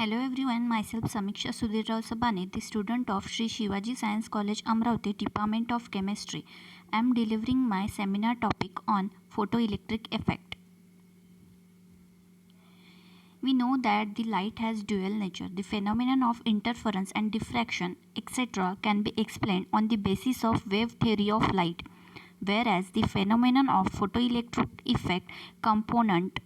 Hello everyone, myself Samiksha Sudhir Rao Sabane, the student of Sri Shivaji Science College Amravati Department of Chemistry. I am delivering my seminar topic on photoelectric effect. We know that the light has dual nature. The phenomenon of interference and diffraction, etc., can be explained on the basis of wave theory of light, whereas the phenomenon of photoelectric effect component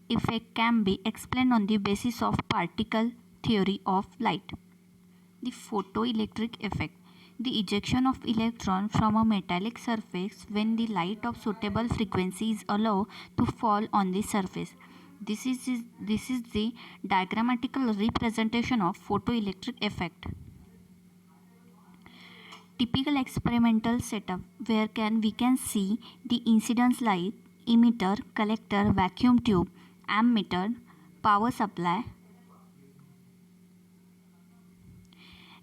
effect can be explained on the basis of particle theory of light. The photoelectric effect. The ejection of electron from a metallic surface when the light of suitable frequency is allowed to fall on the surface. This is the diagrammatical representation of photoelectric effect. Typical experimental setup where we can see the incidence light, emitter, collector, vacuum tube, ammeter, power supply.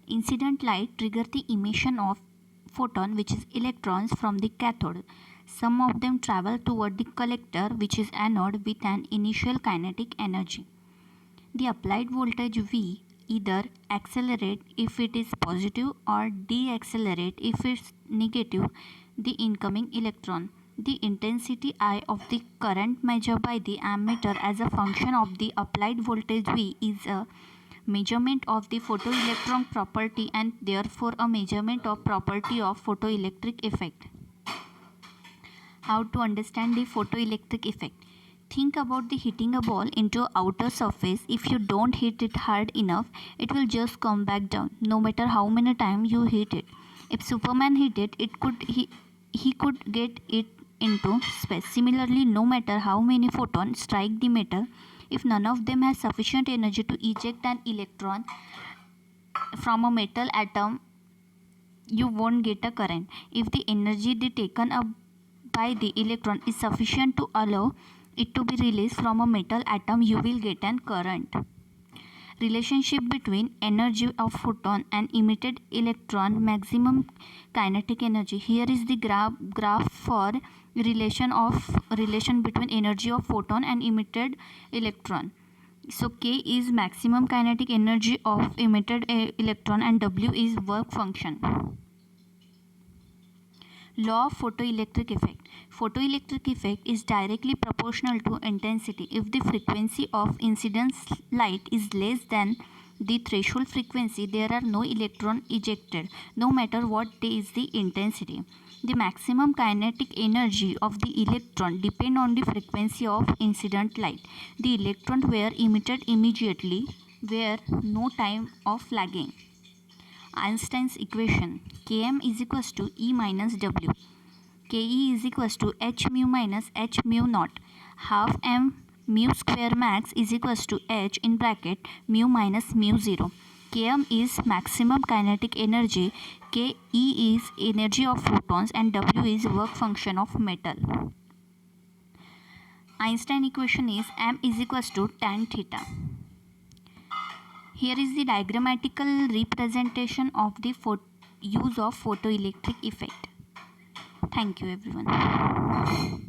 Incident light trigger the emission of photon, which is electrons, from the cathode. Some of them travel toward the collector, which is anode, with an initial kinetic energy. The applied voltage V either accelerate if it is positive or deaccelerate if it is negative the incoming electron. The intensity I of the current measured by the ammeter as a function of the applied voltage V is a measurement of the photoelectron property and therefore a measurement of property of photoelectric effect. How to understand the photoelectric effect? Think about the hitting a ball into outer surface. If you don't hit it hard enough, it will just come back down, no matter how many times you hit it. If Superman hit it, he could get it into space. Similarly, no matter how many photons strike the metal, if none of them has sufficient energy to eject an electron from a metal atom, you won't get a current. If the energy taken up by the electron is sufficient to allow it to be released from a metal atom, you will get an current. Relationship between energy of photon and emitted electron, maximum kinetic energy. Here is the graph for relation between energy of photon and emitted electron. So K is maximum kinetic energy of emitted electron and W is work function. Law of photoelectric effect. Photoelectric effect is directly proportional to intensity. If the frequency of incidence light is less than the threshold frequency, there are no electrons ejected, no matter what is the intensity. The maximum kinetic energy of the electron depends on the frequency of incident light. The electrons were emitted immediately, were no time of lagging. Einstein's equation. Km is equals to E minus W. Ke is equals to h mu minus h mu naught. Half m mu square max is equals to h in bracket mu minus mu 0. Km is maximum kinetic energy, Ke is energy of photons, and W is work function of metal. Einstein equation is m is equals to tan theta. Here is the diagrammatical representation of the use of photoelectric effect. Thank you everyone.